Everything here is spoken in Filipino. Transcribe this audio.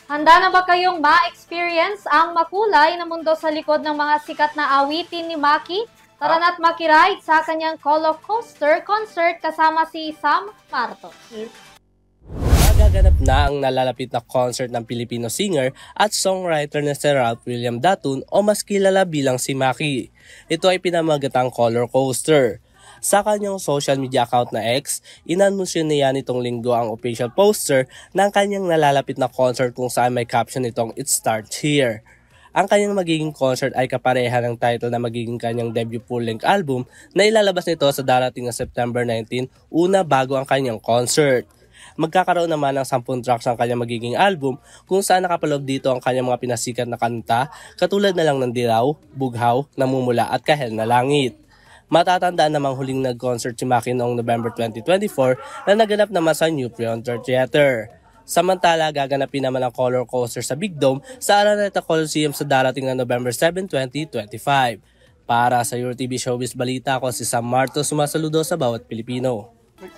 Handa na ba kayong ma-experience ang makulay na mundo sa likod ng mga sikat na awitin ni Maki? Tara na't makiride sa kanyang Color Coaster concert kasama si Sam Martos. Magaganap na ang nalalapit na concert ng Filipino singer at songwriter na si Ralph William Datun o mas kilala bilang si Maki. Ito ay pinamagatang Color Coaster. Sa kanyang social media account na X, inanunsyo niya nitong linggo ang official poster ng kanyang nalalapit na concert kung saan may caption nitong "It Starts Here". Ang kanyang magiging concert ay kapareha ng title na magiging kanyang debut full-length album na ilalabas nito sa darating na September 19, una bago ang kanyang concert. Magkakaroon naman ng 10 tracks ang kanyang magiging album kung saan nakapaloob dito ang kanyang mga pinasikat na kanta katulad na lang ng Dilaw, Bughaw, Namumula at Kahel na Langit. Matatandaan namang huling nag-concert si Maki noong November 2024 na naganap naman sa New Frontier Theater. Samantala, gaganapin naman ang Color Coaster sa Big Dome sa Araneta Coliseum sa darating na November 7, 2025. Para sa Your TV Showbiz Balita, ako si Sam Martos, sumasaludo sa bawat Pilipino.